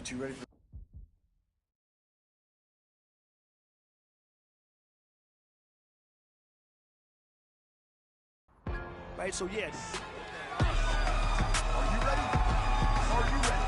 two ready for... Right, so yes. Are you ready? Are you ready?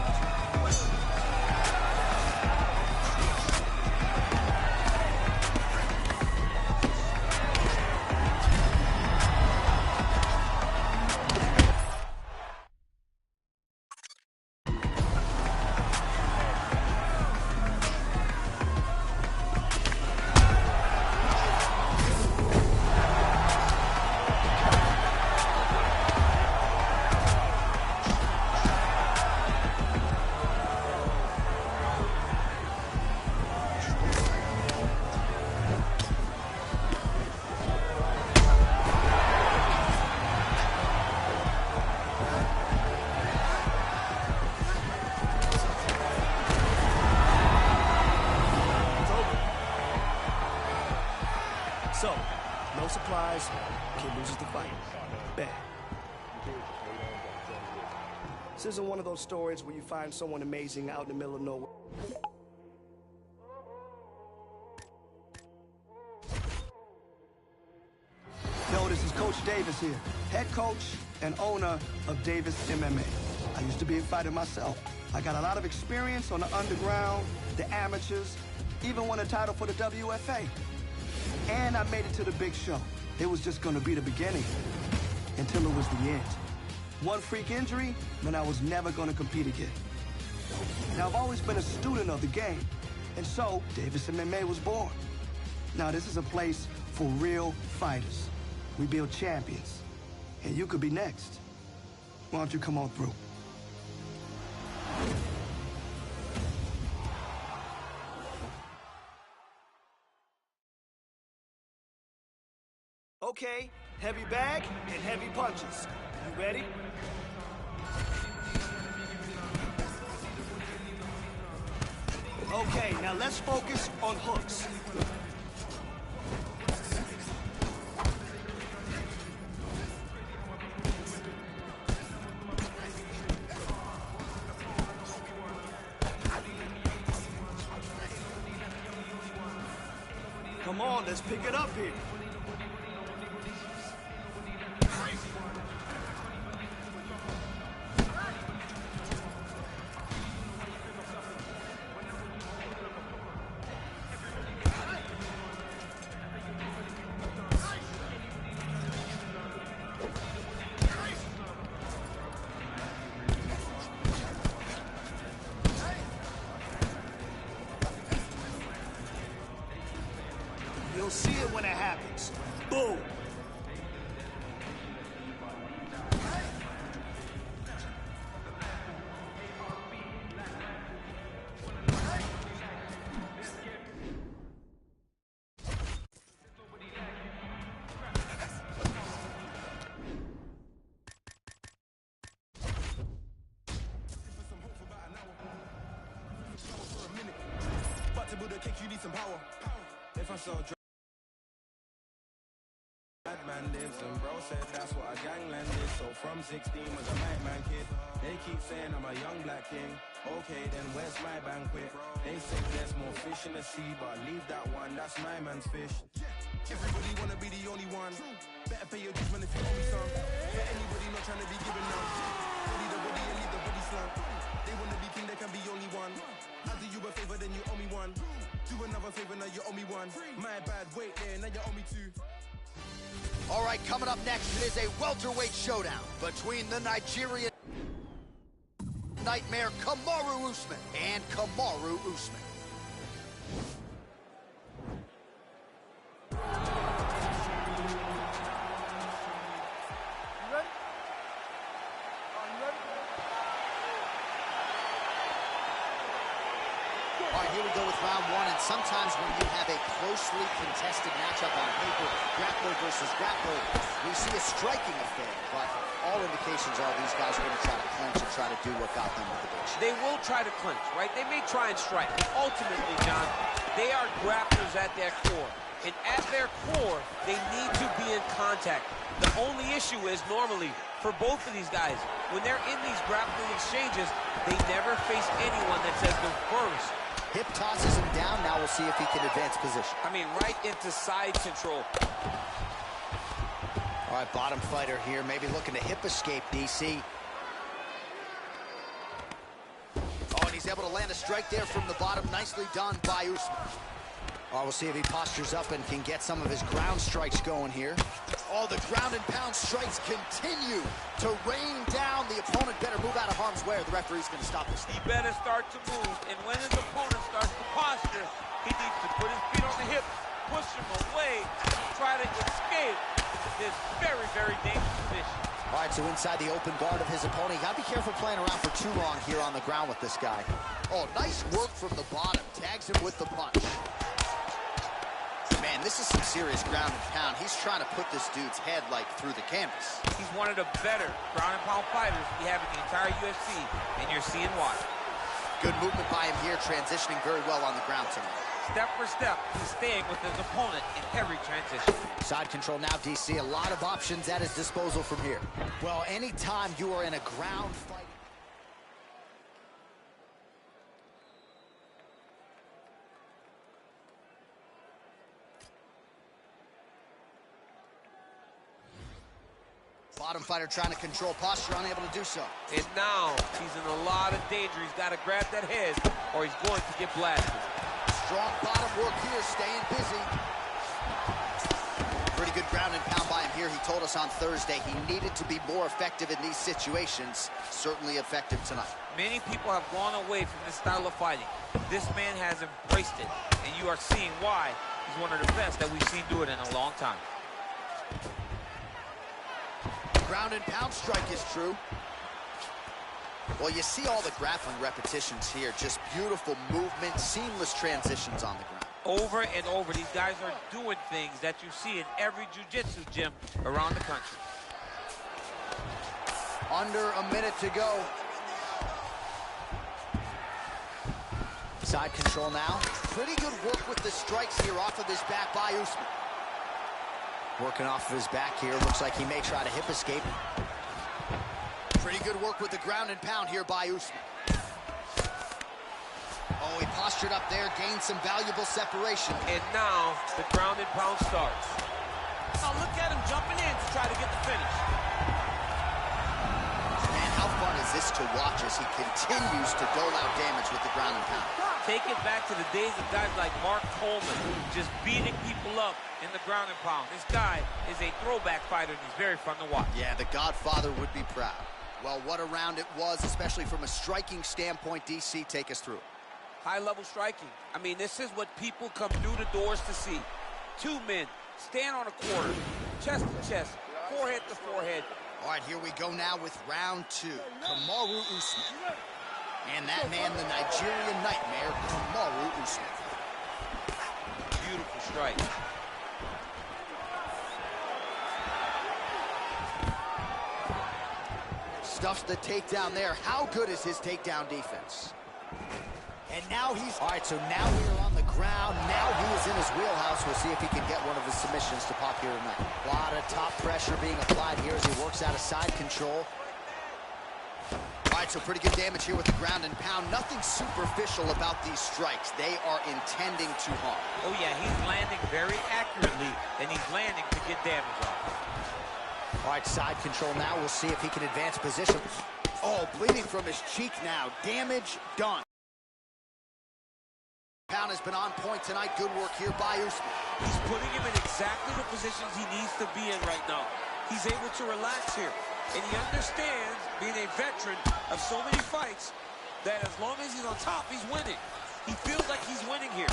So, no surprise, kid loses the fight. Bad. This isn't one of those stories where you find someone amazing out in the middle of nowhere. Yo, this is Coach Davis here, head coach and owner of Davis MMA. I used to be a fighter myself. I got a lot of experience on the underground, the amateurs, even won a title for the WFA. And I made it to the big show. It was just gonna be the beginning until it was the end. One freak injury, then I was never gonna compete again. Now, I've always been a student of the game, and so Davis MMA was born. Now, this is a place for real fighters. We build champions, and you could be next. Why don't you come on through? Okay, heavy bag and heavy punches. You ready? Okay, now let's focus on hooks. Come on, let's pick it up here. You'll see it when it happens. Boom! But to build a kick, you need some power. If I saw man lives and bro said that's what I ganglanded. So from 16 was a nightman kid. They keep saying I'm a young black king. Okay, then where's my banquet? They say there's more fish in the sea, but leave that one, that's my man's fish. Everybody wanna be the only one. Better pay your dues, man, if you owe me some. For anybody not trying to be given none. Body the body and leave the body slump. They wanna be king, they can be only one. I do you a favor, then you owe me one. Do another favor, now you owe me one. My bad, wait there, now you owe me two. All right, coming up next, it is a welterweight showdown between the Nigerian nightmare Kamaru Usman and Kamaru Usman. All right, here we go with round one, and sometimes when you have a closely contested matchup on paper, grappler versus grappler, we see a striking affair, but all indications are these guys are going to try to clinch and try to do what got them to the bench. They will try to clinch, right? They may try and strike, but ultimately, John, they are grapplers at their core. And at their core, they need to be in contact. The only issue is normally for both of these guys. When they're in these grappling exchanges, they never face anyone that says they're first. Hip tosses him down. Now we'll see if he can advance position. I mean, right into side control. All right, bottom fighter here, maybe looking to hip escape, DC. Oh, and he's able to land a strike there from the bottom. Nicely done by Usman. Oh, we'll see if he postures up and can get some of his ground strikes going here. Oh, the ground and pound strikes continue to rain down. The opponent better move out of harm's way or the referee's going to stop this. He better start to move, and when his opponent starts to posture, he needs to put his feet on the hip, push him away, try to escape this very, very dangerous position. All right, so inside the open guard of his opponent, you got to be careful playing around for too long here on the ground with this guy. Oh, nice work from the bottom. Tags him with the punch. Man, this is some serious ground and pound. He's trying to put this dude's head, like, through the canvas. He's one of the better ground and pound fighters we have in the entire UFC, and you're seeing why. Good movement by him here, transitioning very well on the ground tonight. Step for step, he's staying with his opponent in every transition. Side control now, DC. A lot of options at his disposal from here. Well, anytime you are in a ground fight. Bottom fighter trying to control posture, unable to do so. And now he's in a lot of danger. He's got to grab that head or he's going to get blasted. Strong bottom work here, staying busy. Pretty good ground and pound by him here. He told us on Thursday he needed to be more effective in these situations. Certainly effective tonight. Many people have gone away from this style of fighting. This man has embraced it, and you are seeing why he's one of the best that we've seen do it in a long time. Ground and pound strike is true. Well, you see all the grappling repetitions here. Just beautiful movement, seamless transitions on the ground. Over and over, these guys are doing things that you see in every jiu-jitsu gym around the country. Under a minute to go. Side control now. Pretty good work with the strikes here off of his back by Usman. Working off of his back here. Looks like he may try to hip escape. Pretty good work with the ground and pound here by Usman. Oh, he postured up there, gained some valuable separation. And now the ground and pound starts. Now look at him jumping in to try to get the finish. Man, how fun is this to watch as he continues to dole out damage with the ground and pound? Take it back to the days of guys like Mark Coleman, just beating people up in the ground and pound. This guy is a throwback fighter, and he's very fun to watch. Yeah, the Godfather would be proud. Well, what a round it was, especially from a striking standpoint. DC, take us through. High-level striking. I mean, this is what people come through the doors to see. Two men stand on a quarter, chest to chest, forehead to forehead. All right, here we go now with round two. Kamaru Usman. And that man, the Nigerian nightmare, Kamaru Usman. Beautiful strike. Stuffs the takedown there. How good is his takedown defense? And now he's... All right, so now we are on the ground. Now he is in his wheelhouse. We'll see if he can get one of his submissions to pop here tonight. A lot of top pressure being applied here as he works out of side control. All right, so pretty good damage here with the ground and pound. Nothing superficial about these strikes. They are intending to harm. Oh, yeah, he's landing very accurately, and he's landing to get damage off. All right, side control now. We'll see if he can advance position. Oh, bleeding from his cheek now. Damage done. Pound has been on point tonight. Good work here by Usman. He's putting him in exactly the positions he needs to be in right now. He's able to relax here. And he understands, being a veteran of so many fights, that as long as he's on top, he's winning. He feels like he's winning here.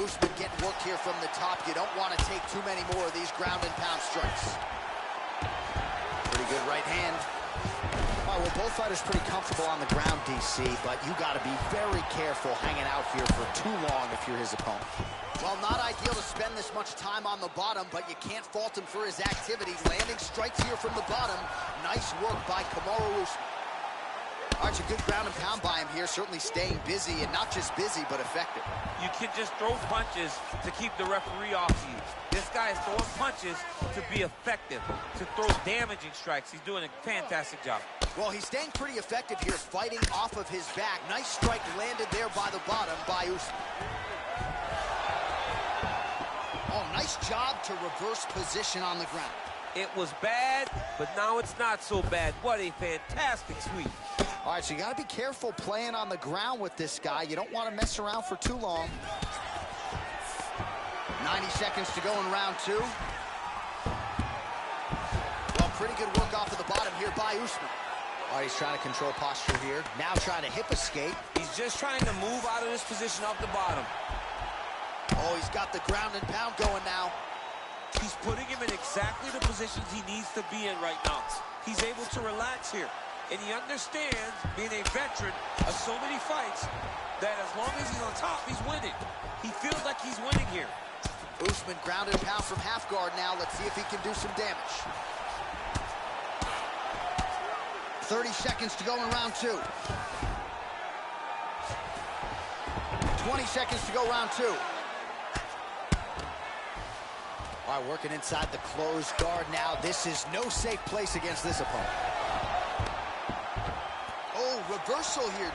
Usman getting work here from the top. You don't want to take too many more of these ground and pound strikes. Pretty good right hand. All right, well, both fighters pretty comfortable on the ground, DC, but you got to be very careful hanging out here for too long if you're his opponent. Well, not ideal to spend this much time on the bottom, but you can't fault him for his activity. Landing strikes here from the bottom. Nice work by Kamaru Usman. All right, it's a good ground and pound by him here, certainly staying busy, and not just busy, but effective. You can just throw punches to keep the referee off you. This guy is throwing punches to be effective, to throw damaging strikes. He's doing a fantastic job. Well, he's staying pretty effective here, fighting off of his back. Nice strike landed there by the bottom by Usman. Oh, nice job to reverse position on the ground. It was bad, but now it's not so bad. What a fantastic sweep. All right, so you got to be careful playing on the ground with this guy. You don't want to mess around for too long. 90 seconds to go in round 2. Well, pretty good work off of the bottom here by Usman. All right, he's trying to control posture here. Now trying to hip escape. He's just trying to move out of this position off the bottom. Oh, he's got the ground and pound going now. He's putting him in exactly the positions he needs to be in right now. He's able to relax here. And he understands, being a veteran of so many fights, that as long as he's on top, he's winning. He feels like he's winning here. Usman ground and pound from half guard now. Let's see if he can do some damage. 30 seconds to go in round 2. 20 seconds to go round 2. All right, working inside the closed guard now. This is no safe place against this opponent. Oh, reversal here.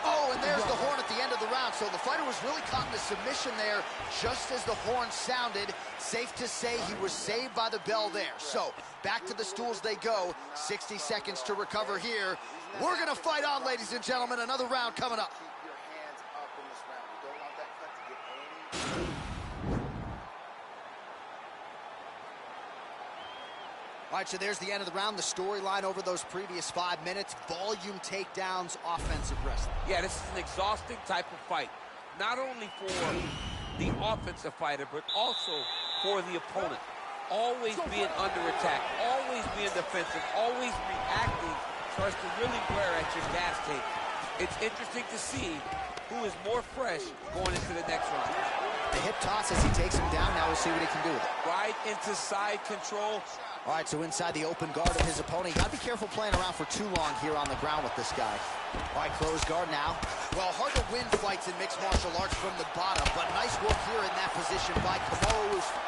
Oh, and there's the horn at the end of the round. So the fighter was really caught in a submission there just as the horn sounded. Safe to say he was saved by the bell there. So back to the stools they go. 60 seconds to recover here. We're going to fight on, ladies and gentlemen. Another round coming up. Keep your hands up in this round. You don't want that cut to get any... All right, so there's the end of the round. The storyline over those previous 5 minutes. Volume takedowns, offensive wrestling. Yeah, this is an exhausting type of fight. Not only for the offensive fighter, but also for the opponent. Always being under attack, always being defensive, always reacting starts to really wear at your gas tank. It's interesting to see who is more fresh going into the next round. The hip toss as he takes him down. Now we'll see what he can do with it. Right into side control. All right, so inside the open guard of his opponent. You got to be careful playing around for too long here on the ground with this guy. All right, closed guard now. Well, hard to win fights in mixed martial arts from the bottom, but nice work here in that position by Kamaru Usman.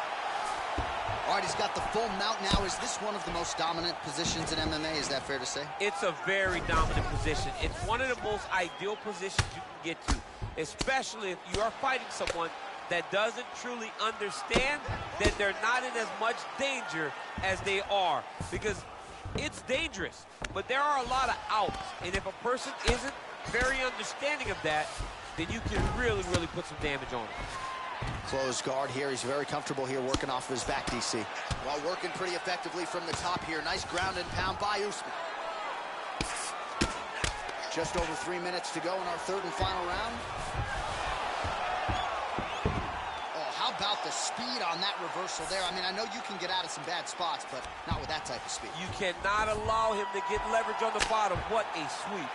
All right, he's got the full mount now. Is this one of the most dominant positions in MMA? Is that fair to say? It's a very dominant position. It's one of the most ideal positions you can get to, especially if you are fighting someone that doesn't truly understand that they're not in as much danger as they are. Because it's dangerous, but there are a lot of outs. And if a person isn't very understanding of that, then you can really, really put some damage on them. Closed guard here. He's very comfortable here working off of his back, DC. While working pretty effectively from the top here. Nice ground and pound by Usman. Just over 3 minutes to go in our third and final round. How about the speed on that reversal there? I mean, I know you can get out of some bad spots, but not with that type of speed. You cannot allow him to get leverage on the bottom. What a sweep.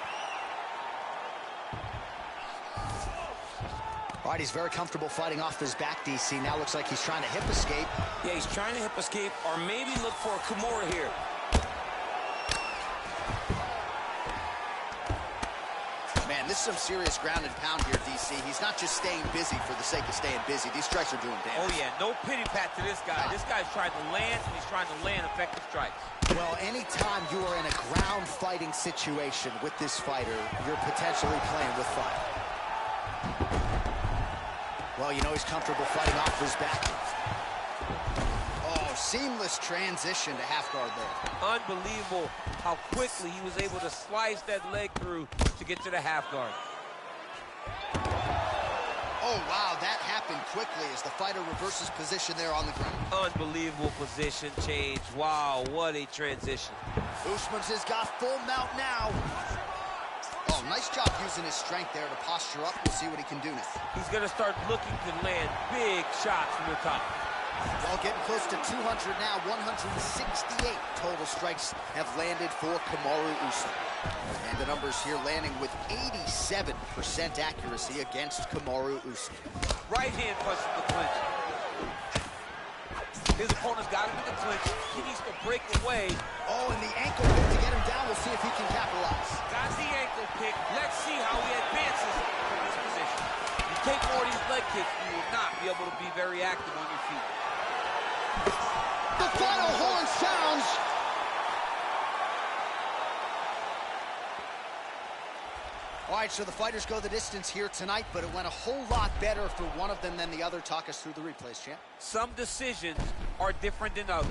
All right, he's very comfortable fighting off his back, DC. Now looks like he's trying to hip escape. Yeah, he's trying to hip escape or maybe look for a Kimura here. Man, this is some serious ground and pound here, DC. He's not just staying busy for the sake of staying busy. These strikes are doing damage. Oh, yeah, no pity pat to this guy. This guy's trying to land, and he's trying to land effective strikes. Well, anytime you are in a ground fighting situation with this fighter, you're potentially playing with fire. Well, you know he's comfortable fighting off his back. Oh, seamless transition to half guard there. Unbelievable how quickly he was able to slice that leg through to get to the half guard. Oh, wow, that happened quickly as the fighter reverses position there on the ground. Unbelievable position change. Wow, what a transition. Usman's has got full mount now. Oh, nice job using his strength there to posture up. We'll see what he can do now. He's going to start looking to land big shots from the top. Well, getting close to 200 now. 168 total strikes have landed for Kamaru Usman. And the numbers here landing with 87% accuracy against Kamaru Usman. Right hand punch from the clinch. His opponent's got him in the clinch. He needs to break away. Oh, and the ankle pick to get him down. We'll see if he can capitalize. Got the ankle pick. Let's see how he advances from this position. You take more of these leg kicks, you will not be able to be very active on your feet. The final horn sounds. All right, so the fighters go the distance here tonight, but it went a whole lot better for one of them than the other. Talk us through the replays, champ. Some decisions are different than others,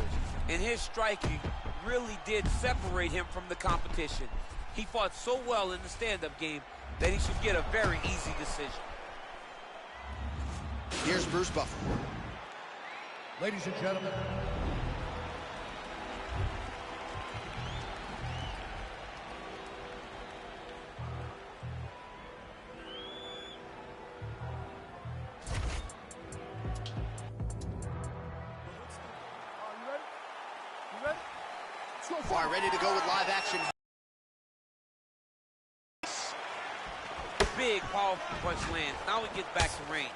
and his striking really did separate him from the competition. He fought so well in the stand-up game that he should get a very easy decision. Here's Bruce Buffer. Ladies and gentlemen, All right, ready to go with live action. Big, powerful punch lands. Now he gets back to range.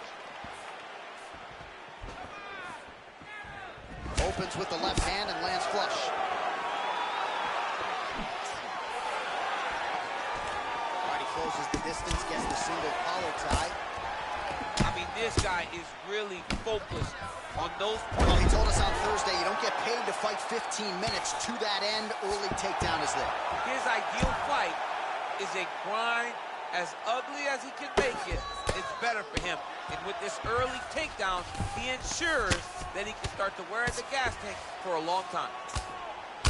Opens with the left hand and lands flush. All right, he closes the distance, gets the single collar tie. I mean, this guy is really focused on those Well, he points. told us on Thursday you don't get paid to fight 15 minutes. To that end, early takedown is there. His ideal fight is a grind. As ugly as he can make it, it's better for him. And with this early takedown, he ensures that he can start to wear the gas tank for a long time.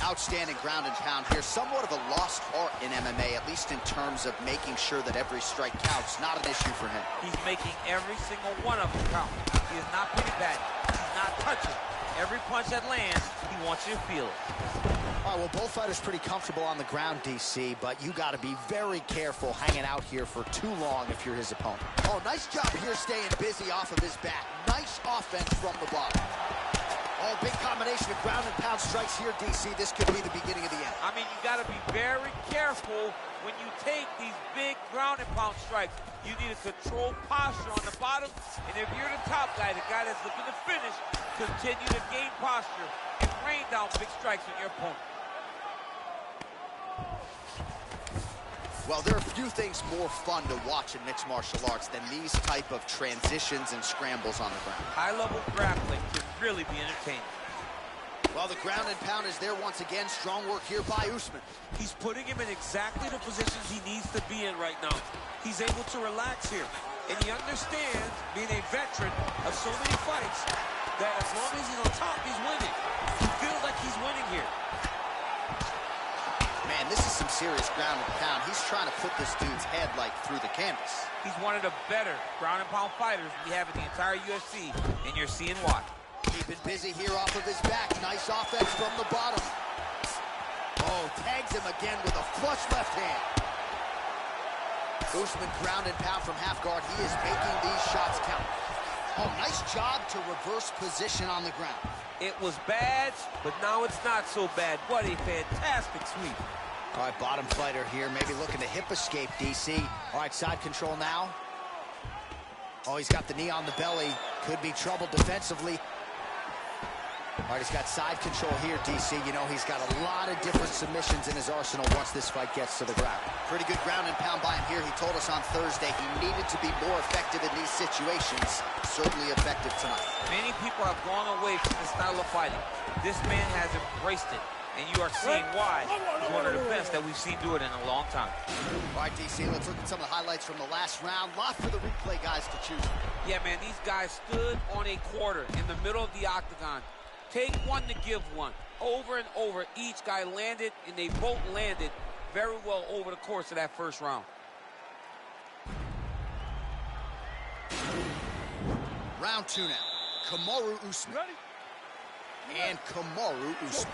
Outstanding ground and pound here. Somewhat of a lost art in MMA, at least in terms of making sure that every strike counts. Not an issue for him. He's making every single one of them count. He is not pity patting. He's not touching. Every punch that lands, he wants you to feel it. All right, well, both fighters pretty comfortable on the ground, DC, but you got to be very careful hanging out here for too long if you're his opponent. Oh, nice job here staying busy off of his back. Nice offense from the bottom. Oh, big combination of ground and pound strikes here, DC. This could be the beginning of the end. I mean, you got to be very careful when you take these big ground and pound strikes. You need a controlled posture on the bottom, and if you're the top guy, the guy that's looking to finish, continue to gain posture and rain down big strikes on your opponent. Well, there are few things more fun to watch in mixed martial arts than these type of transitions and scrambles on the ground. High-level grappling can really be entertaining. Well, the ground and pound is there once again. Strong work here by Usman. He's putting him in exactly the positions he needs to be in right now. He's able to relax here, and he understands, being a veteran of so many fights, that as long as he's on top, he's winning. He feels like he's winning here. Man, this is some serious ground and pound. He's trying to put this dude's head, like, through the canvas. He's one of the better ground and pound fighters we have in the entire UFC, and you're seeing why. Keeping busy here off of his back. Nice offense from the bottom. Oh, tags him again with a flush left hand. Usman ground and pound from half guard. He is making these shots count. Oh, nice job to reverse position on the ground. It was bad, but now it's not so bad. What a fantastic sweep. All right, bottom fighter here, maybe looking to hip escape, DC. All right, side control now. Oh, he's got the knee on the belly. Could be trouble defensively. All right, he's got side control here, DC. You know, he's got a lot of different submissions in his arsenal once this fight gets to the ground. Pretty good ground and pound by him here. He told us on Thursday he needed to be more effective in these situations. Certainly effective tonight. Many people have gone away from this style of fighting. This man has embraced it, and you are seeing why he's one of the best that we've seen do it in a long time. All right, DC, let's look at some of the highlights from the last round. Lot for the replay guys to choose from. Yeah, man, these guys stood on a quarter in the middle of the octagon. Take one to give one. Over and over, each guy landed, and they both landed very well over the course of that first round. Round two now. Kamaru Usman. And Kamaru Usman.